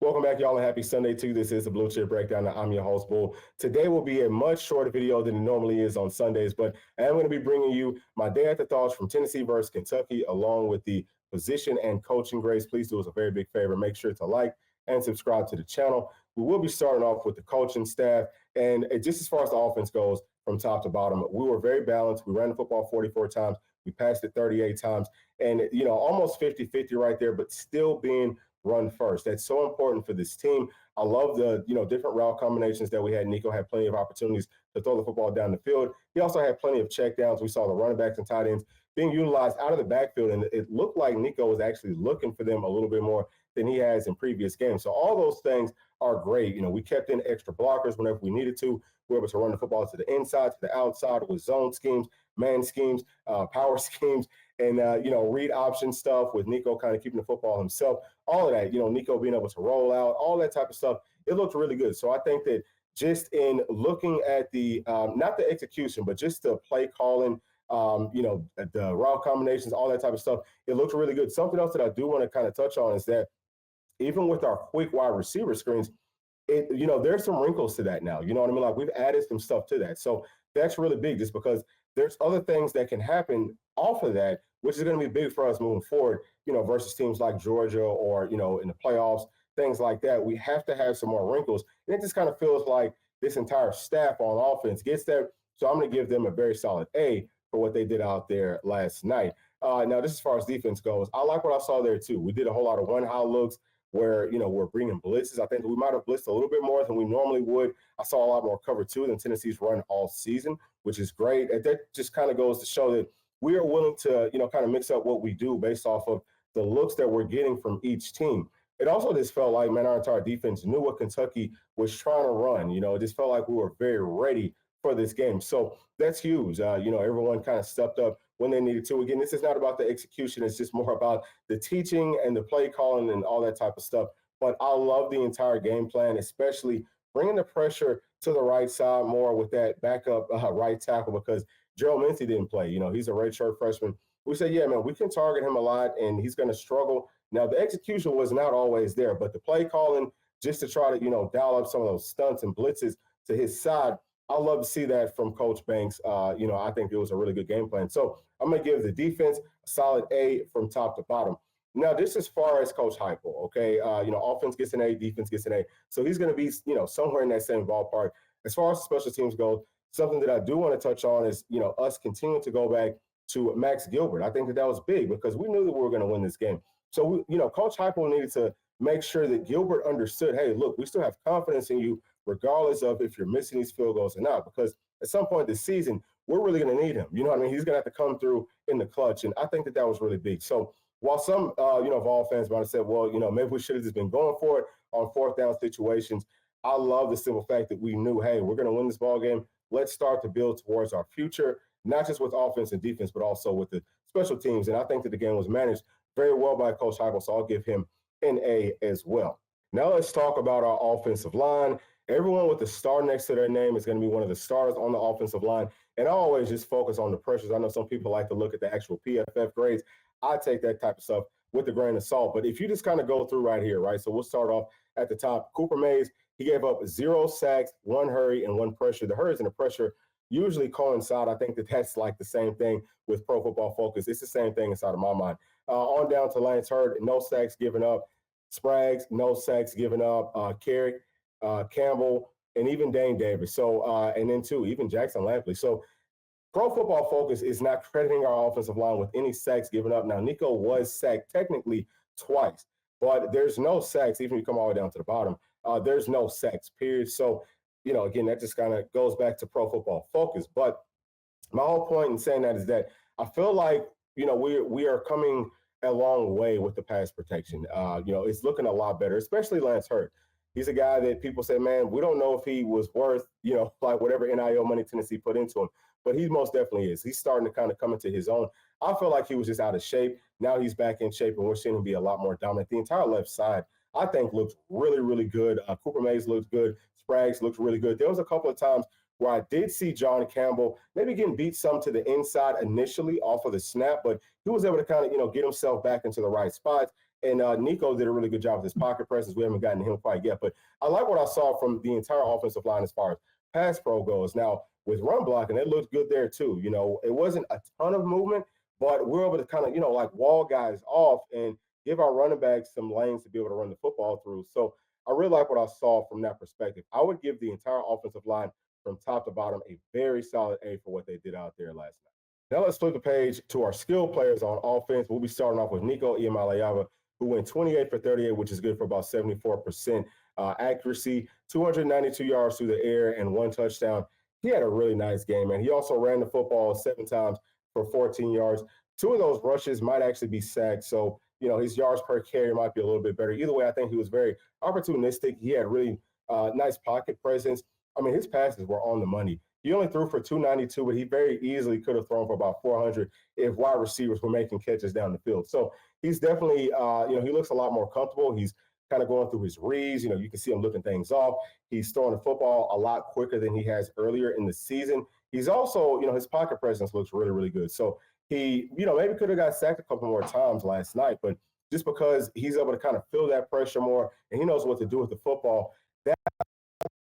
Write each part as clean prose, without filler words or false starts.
Welcome back, y'all, and happy Sunday to you. This is the Bluechip Breakdown, and I'm your host, Bull. Today will be a much shorter video than it normally is on Sundays, but I am going to be bringing you my day at the thoughts from Tennessee versus Kentucky, along with the position and coaching grades. Please do us a very big favor. Make sure to like and subscribe to the channel. We will be starting off with the coaching staff, and just as far as the offense goes, from top to bottom, we were very balanced. We ran the football 44 times. We passed it 38 times, and almost 50-50 right there, but still being run first. That's so important for this team. I love the different route combinations that we had. Nico had plenty of opportunities to throw the football down the field. He also had plenty of checkdowns. We saw the running backs and tight ends being utilized out of the backfield, and it looked like Nico was actually looking for them a little bit more than he has in previous games. So all those things are great. We kept in extra blockers whenever we needed to. We were able to run the football to the inside, to the outside with zone schemes, man schemes, power schemes, and read option stuff with Nico kind of keeping the football himself. All of that, Nico being able to roll out, all that type of stuff. It looked really good. So I think that just in looking at the not the execution, but just the play calling, the route combinations, all that type of stuff, it looked really good. Something else that I do want to kind of touch on is that even with our quick wide receiver screens, there's some wrinkles to that now. You know what I mean? Like, we've added some stuff to that. So that's really big, just because there's other things that can happen off of that, which is going to be big for us moving forward, versus teams like Georgia or, in the playoffs, things like that. We have to have some more wrinkles. And it just kind of feels like this entire staff on offense gets there. So I'm going to give them a very solid A for what they did out there last night. Now, this as far as defense goes, I like what I saw there too. We did a whole lot of one-high looks where, we're bringing blitzes. I think we might have blitzed a little bit more than we normally would. I saw a lot more cover two than Tennessee's run all season, which is great. And that just kind of goes to show that we are willing to, kind of mix up what we do based off of the looks that we're getting from each team. It also just felt like, man, our entire defense knew what Kentucky was trying to run. It just felt like we were very ready for this game. So that's huge. Everyone kind of stepped up when they needed to. Again, this is not about the execution. It's just more about the teaching and the play calling and all that type of stuff. But I love the entire game plan, especially bringing the pressure to the right side more with that backup right tackle, because Gerald Mincy didn't play. He's a redshirt freshman. We said, yeah, man, we can target him a lot, and he's going to struggle. Now, the execution was not always there, but the play calling, just to try to, dial up some of those stunts and blitzes to his side, I love to see that from Coach Banks. I think it was a really good game plan. So I'm going to give the defense a solid A from top to bottom. Now, this as far as Coach Heupel, okay? Offense gets an A, defense gets an A. So he's going to be, somewhere in that same ballpark. As far as special teams go, something that I do want to touch on is, us continuing to go back to Max Gilbert. I think that was big because we knew that we were going to win this game. So, Coach Heupel needed to make sure that Gilbert understood, hey, look, we still have confidence in you, regardless of if you're missing these field goals or not, because at some point this season, we're really going to need him. You know what I mean? He's going to have to come through in the clutch, and I think that was really big. So while some, Vol fans might have said, well, maybe we should have just been going for it on fourth down situations, I love the simple fact that we knew, hey, we're going to win this ball game. Let's start to build towards our future, not just with offense and defense, but also with the special teams. And I think that the game was managed very well by Coach Heupel, so I'll give him an A as well. Now let's talk about our offensive line. Everyone with the star next to their name is going to be one of the stars on the offensive line. And I always just focus on the pressures. I know some people like to look at the actual PFF grades. I take that type of stuff with a grain of salt. But if you just kind of go through right here, right? So we'll start off at the top. Cooper Mays, he gave up 0 sacks, 1 hurry, and 1 pressure. The hurries and the pressure usually coincide. I think that that's like the same thing with Pro Football Focus. It's the same thing inside of my mind. On down to Lance Hurd, no sacks given up. Spraggs, no sacks given up. Carrick, Campbell, and even Dane Davis. So, and then too, even Jackson Lampley. So Pro Football Focus is not crediting our offensive line with any sacks given up. Now, Nico was sacked technically twice, but there's no sacks, even if you come all the way down to the bottom. There's no sacks, period. So, again, that just kind of goes back to Pro Football Focus. But my whole point in saying that is that I feel like, we are coming a long way with the pass protection. It's looking a lot better, especially Lance Hurd. He's a guy that people say, man, we don't know if he was worth, like whatever NIL money Tennessee put into him, but he most definitely is. He's starting to kind of come into his own. I feel like he was just out of shape. Now he's back in shape, and we're seeing him be a lot more dominant. The entire left side, I think, looks really, really good. Cooper Mays looks good. Spraggs looks really good. There was a couple of times where I did see John Campbell maybe getting beat some to the inside initially off of the snap, but he was able to kind of, get himself back into the right spots And Nico did a really good job with his pocket presence. We haven't gotten to him quite yet, but I like what I saw from the entire offensive line as far as pass pro goes. Now, with run blocking, it looked good there too. It wasn't a ton of movement, but we're able to kind of, like wall guys off and give our running backs some lanes to be able to run the football through. So I really like what I saw from that perspective. I would give the entire offensive line from top to bottom a very solid A for what they did out there last night. Now let's flip the page to our skill players on offense. We'll be starting off with Nico Iamaleava, who went 28 for 38, which is good for about 74% accuracy, 292 yards through the air, and 1 touchdown. He had a really nice game, and he also ran the football 7 times for 14 yards. 2 of those rushes might actually be sacks, so his yards per carry might be a little bit better. Either way, I think he was very opportunistic. He had really nice pocket presence. I mean, his passes were on the money. He only threw for 292, but he very easily could have thrown for about 400 if wide receivers were making catches down the field. So he's definitely, he looks a lot more comfortable. He's kind of going through his reads. You can see him looking things off. He's throwing the football a lot quicker than he has earlier in the season. He's also, his pocket presence looks really, really good. So he, maybe could have got sacked a couple more times last night, but just because he's able to kind of feel that pressure more and he knows what to do with the football, that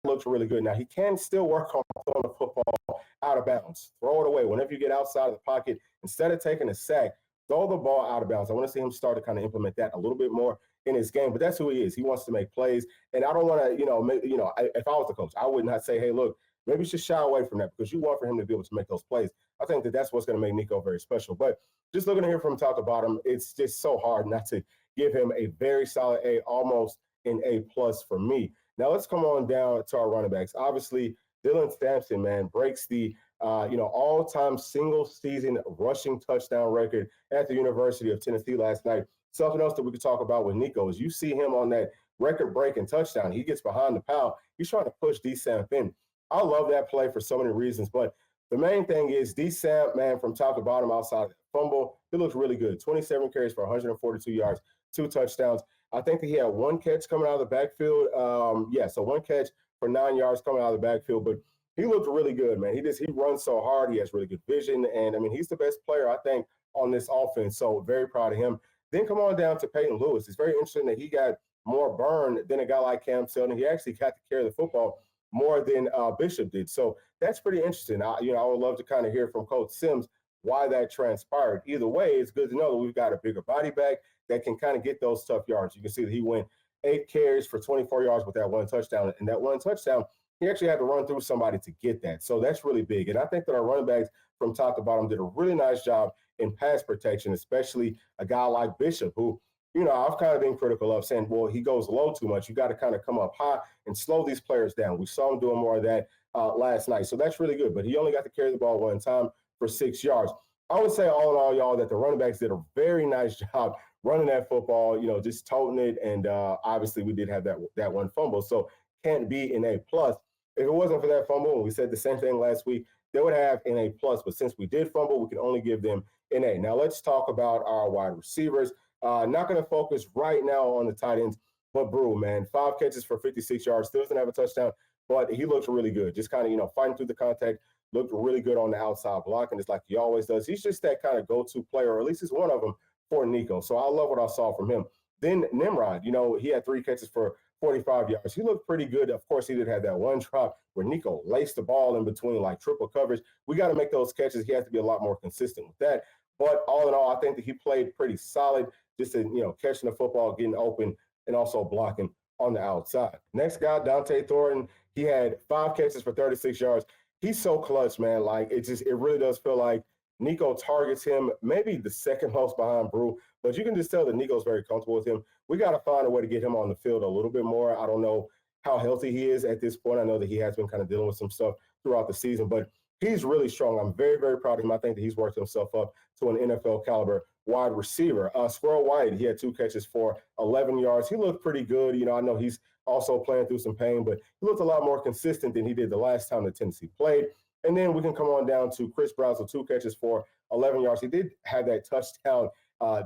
looks really good. Now, he can still work on throwing the football out of bounds. Throw it away. Whenever you get outside of the pocket, instead of taking a sack, throw the ball out of bounds. I want to see him start to kind of implement that a little bit more in his game, but that's who he is. He wants to make plays, and I don't want to, if I was the coach, I would not say, hey, look, maybe you should shy away from that because you want for him to be able to make those plays. I think that that's what's going to make Nico very special. But just looking at him from top to bottom, it's just so hard not to give him a very solid A, almost an A plus for me. Now let's come on down to our running backs. Obviously, Dylan Sampson, man, breaks the all-time single-season rushing touchdown record at the University of Tennessee last night. Something else that we could talk about with Nico is you see him on that record-breaking touchdown. He gets behind the pile. He's trying to push D-Samp in. I love that play for so many reasons, but the main thing is D-Samp, man, from top to bottom outside of the fumble, he looks really good. 27 carries for 142 yards, 2 touchdowns. I think that he had 1 catch coming out of the backfield. So 1 catch for 9 yards coming out of the backfield, but he looked really good, man. He runs so hard. He has really good vision, and I mean, he's the best player, I think, on this offense, so very proud of him. Then come on down to Peyton Lewis. It's very interesting that he got more burn than a guy like Cam Selden. He actually got to carry the football more than Bishop did. So that's pretty interesting. I would love to kind of hear from Coach Sims why that transpired. Either way, it's good to know that we've got a bigger body back that can kind of get those tough yards. You can see that he went 8 carries for 24 yards with that 1 touchdown. And that 1 touchdown, he actually had to run through somebody to get that. So that's really big. And I think that our running backs from top to bottom did a really nice job in pass protection, especially a guy like Bishop, who, I've kind of been critical of saying, well, he goes low too much. You got to kind of come up high and slow these players down. We saw him doing more of that last night. So that's really good. But he only got to carry the ball 1 time for 6 yards. I would say all in all, y'all, that the running backs did a very nice job running that football, just toting it. And obviously we did have that 1 fumble. So can't be an A plus. If it wasn't for that fumble, and we said the same thing last week, they would have an A plus. But since we did fumble, we can only give them an A. Now let's talk about our wide receivers. Not going to focus right now on the tight ends, but Brew, man, 5 catches for 56 yards, still doesn't have a touchdown, but he looks really good. Just kind of, fighting through the contact, looked really good on the outside blocking, just like he always does. He's just that kind of go-to player, or at least he's one of them for Nico. So I love what I saw from him. Then Nimrod, he had 3 catches for 45 yards. He looked pretty good. Of course, he did have that 1 drop where Nico laced the ball in between like triple coverage. We got to make those catches. He has to be a lot more consistent with that. But all in all, I think that he played pretty solid, just in, catching the football, getting open, and also blocking on the outside. Next guy, Dante Thornton, he had 5 catches for 36 yards. He's so clutch, man. Like, it really does feel like Nico targets him, maybe the second most behind Brew, but you can just tell that Nico's very comfortable with him. We got to find a way to get him on the field a little bit more. I don't know how healthy he is at this point. I know that he has been kind of dealing with some stuff throughout the season, but he's really strong. I'm very, very proud of him. I think that he's worked himself up to an NFL caliber wide receiver. Squirrel White, he had 2 catches for 11 yards. He looked pretty good. I know he's also playing through some pain, but he looked a lot more consistent than he did the last time that Tennessee played. And then we can come on down to Chris Browser, 2 catches for 11 yards. He did have that touchdown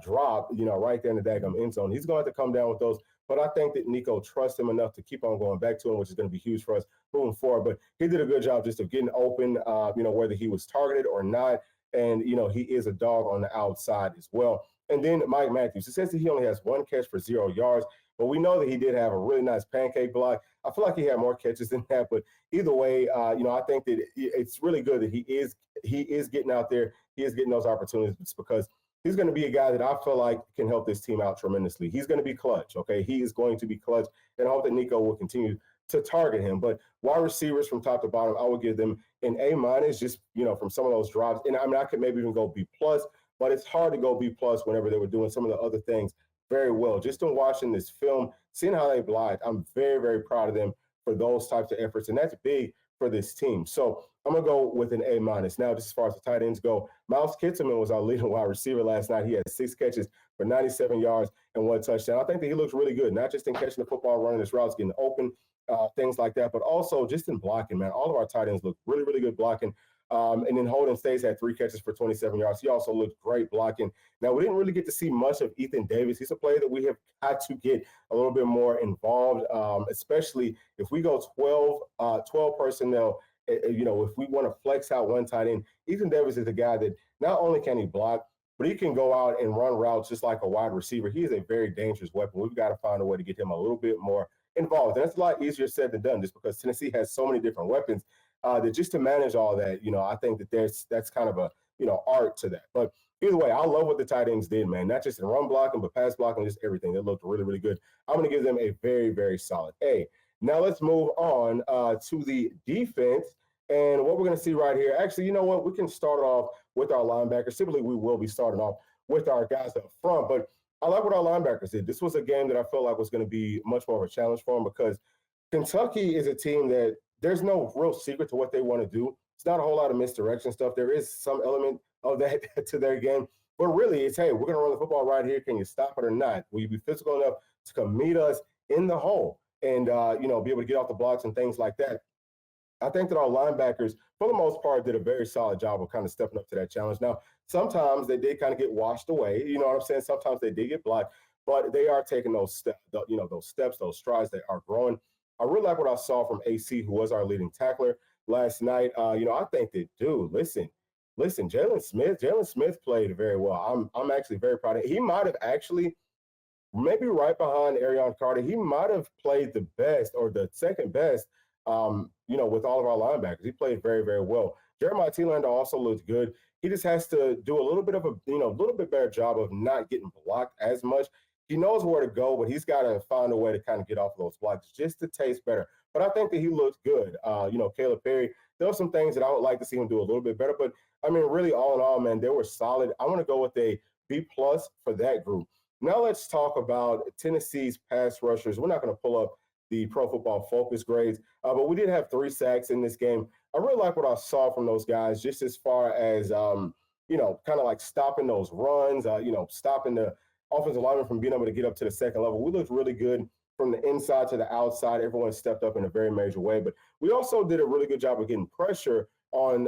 drop, right there in the daggum end zone. He's going to have to come down with those. But I think that Nico trusts him enough to keep on going back to him, which is going to be huge for us moving forward. But he did a good job just of getting open, whether he was targeted or not. and he is a dog on the outside as well. And then Mike Matthews, it says that he only has one catch for 0 yards, but we know that he did have a really nice pancake block. I feel like he had more catches than that, but either way, I think that it's really good that he is getting out there. He is getting those opportunities because he's going to be a guy that I feel like can help this team out tremendously. He's going to be clutch, okay? He is going to be clutch, and I hope that Nico will continue to target him. But wide receivers from top to bottom, I would give them an A minus, just from some of those drives. And I mean, I could maybe even go B plus, but it's hard to go B plus whenever they were doing some of the other things very well. Just in watching this film, seeing how they blocked, I'm very, very proud of them for those types of efforts, and that's big for this team. So I'm gonna go with an A minus. Now, just as far as the tight ends go, Miles Kittelman was our leading wide receiver last night. He had 6 catches for 97 yards and 1 touchdown. I think that he looks really good, not just in catching the football, running his routes, getting open, things like that, but also just in blocking, man. All of our tight ends look really, really good blocking. And then Holden Staes had 3 catches for 27 yards. He also looked great blocking. Now, we didn't really get to see much of Ethan Davis. He's a player that we have got to get a little bit more involved, especially if we go 12 personnel. If we want to flex out one tight end, Ethan Davis is a guy that not only can he block, but he can go out and run routes just like a wide receiver. He is a very dangerous weapon. We've got to find a way to get him a little bit more involved. And that's a lot easier said than done just because Tennessee has so many different weapons that just to manage all that, I think that that's kind of a, art to that. But either way, I love what the tight ends did, man. Not just in run blocking, but pass blocking, just everything. They looked really, really good. I'm going to give them a very, very solid A. Now let's move on to the defense. And what we're going to see right here, actually, you know what? We can start off with our linebackers. Typically, we will be starting off with our guys up front, but I like what our linebackers did. This was a game that I felt like was going to be much more of a challenge for them because Kentucky is a team that there's no real secret to what they want to do. It's not a whole lot of misdirection stuff. There is some element of that to their game, but really it's, hey, we're going to run the football right here. Can you stop it or not? Will you be physical enough to come meet us in the hole and, be able to get off the blocks and things like that? I think that our linebackers, for the most part, did a very solid job of kind of stepping up to that challenge. Now, sometimes they did kind of get washed away. You know what I'm saying? Sometimes they did get blocked, but they are taking those steps, those strides. They are growing. I really like what I saw from AC, who was our leading tackler last night. I think that, dude, listen, Jalen Smith played very well. I'm actually very proud of him. He might have actually, maybe right behind Arion Carter, he might have played the best or the second best, with all of our linebackers. He played very, very well. Jeremiah Telander also looked good. He just has to do a little bit of a little bit better job of not getting blocked as much. He knows where to go, but he's got to find a way to kind of get off of those blocks just to taste better. But I think that he looked good. Caleb Perry, there were some things that I would like to see him do a little bit better. But, I mean, really, all in all, man, they were solid. I want to go with a B+ for that group. Now let's talk about Tennessee's pass rushers. We're not going to pull up the Pro Football Focus grades, but we did have 3 sacks in this game. I really like what I saw from those guys, just as far as, kind of like stopping those runs, stopping the offensive lineman from being able to get up to the second level. We looked really good from the inside to the outside. Everyone stepped up in a very major way, but we also did a really good job of getting pressure on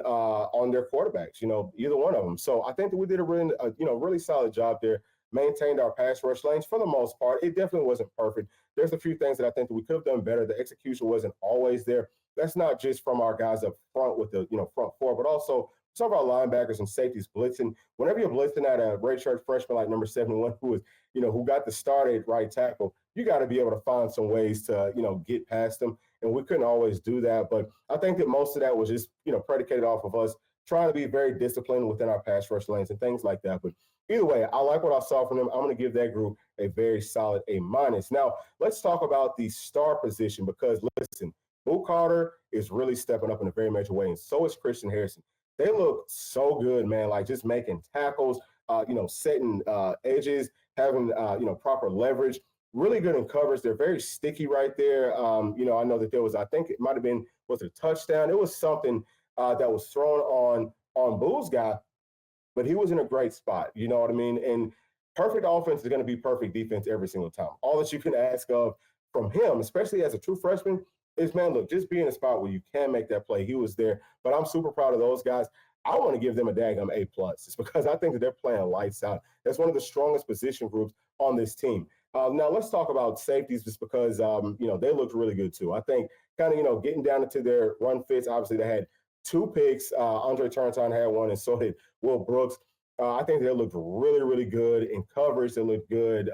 their quarterbacks, either one of them. So I think that we did a really solid job there, maintained our pass rush lanes for the most part. It definitely wasn't perfect. There's a few things that I think that we could have done better. The execution wasn't always there. That's not just from our guys up front with the, front four, but also some of our linebackers and safeties blitzing. Whenever you're blitzing at a redshirt freshman like number 71, who got the start at right tackle, you got to be able to find some ways to, get past them. And we couldn't always do that. But I think that most of that was just, predicated off of us trying to be very disciplined within our pass rush lanes and things like that. But either way, I like what I saw from them. I'm going to give that group a very solid A-. Now, let's talk about the star position because, listen, Boo Carter is really stepping up in a very major way, and so is Christian Harrison. They look so good, man, like just making tackles, setting edges, having, proper leverage, really good in covers. They're very sticky right there. I know that there was, I think it might have been, was it a touchdown? It was something that was thrown on Boo's guy, but he was in a great spot. You know what I mean? And perfect offense is going to be perfect defense every single time. All that you can ask of from him, especially as a true freshman, is, man, look, just be in a spot where you can make that play. He was there, but I'm super proud of those guys. I want to give them a daggum A+. It's because I think that they're playing lights out. That's one of the strongest position groups on this team. Now let's talk about safeties just because, they looked really good too. I think kind of, getting down into their run fits, obviously they had 2 picks. Andre Turntine had one, and so did Will Brooks. I think they looked really, really good in coverage. They looked good,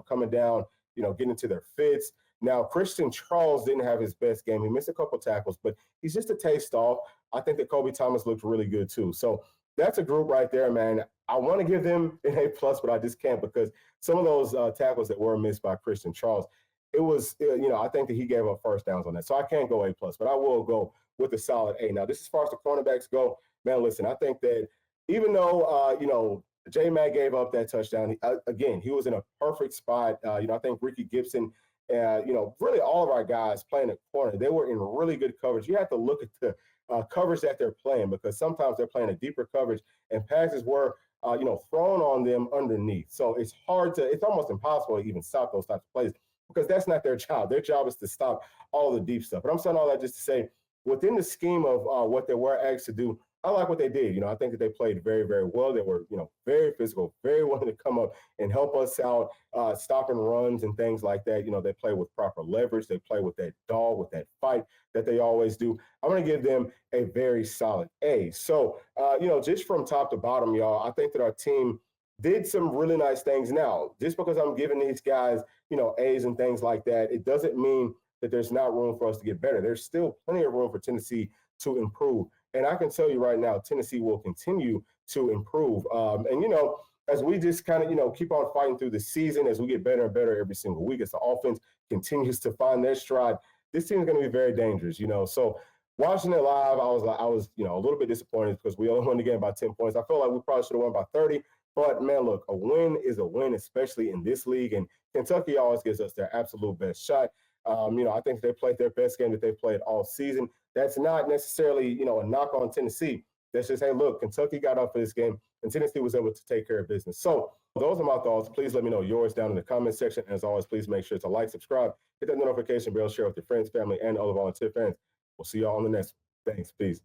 coming down, getting into their fits. Now, Christian Charles didn't have his best game. He missed a couple tackles, but he's just a taste off. I think that Kobe Thomas looked really good too. So that's a group right there, man. I want to give them an A plus, but I just can't because some of those tackles that were missed by Christian Charles, it was, I think that he gave up first downs on that. So I can't go A plus, but I will go with a solid A. Now, this as far as the cornerbacks go, man, listen, I think that even though, J Mac gave up that touchdown, again, he was in a perfect spot. I think Ricky Gibson, really all of our guys playing at corner, they were in really good coverage. You have to look at the coverage that they're playing because sometimes they're playing a deeper coverage and passes were, thrown on them underneath. So it's almost impossible to even stop those types of plays because that's not their job. Their job is to stop all the deep stuff. But I'm saying all that just to say, within the scheme of what they were asked to do, I like what they did. I think that they played very, very well. They were, very physical, very willing to come up and help us out, stopping runs and things like that. They play with proper leverage. They play with that dog, with that fight that they always do. I'm going to give them a very solid A. So, just from top to bottom, y'all, I think that our team did some really nice things. Now, just because I'm giving these guys, A's and things like that, it doesn't mean that there's not room for us to get better. There's still plenty of room for Tennessee to improve. And I can tell you right now, Tennessee will continue to improve. As we just kind of, keep on fighting through the season, as we get better and better every single week, as the offense continues to find their stride, this team is going to be very dangerous. So watching it live, I was, a little bit disappointed because we only won the game by 10 points. I feel like we probably should have won by 30. But man, look, a win is a win, especially in this league. And Kentucky always gives us their absolute best shot. I think they played their best game that they've played all season. That's not necessarily, a knock on Tennessee. That's just, hey, look, Kentucky got up for this game, and Tennessee was able to take care of business. So those are my thoughts. Please let me know yours down in the comment section. As always, please make sure to like, subscribe, hit that notification bell, share with your friends, family, and other volunteer fans. We'll see y'all on the next one. Thanks. Peace.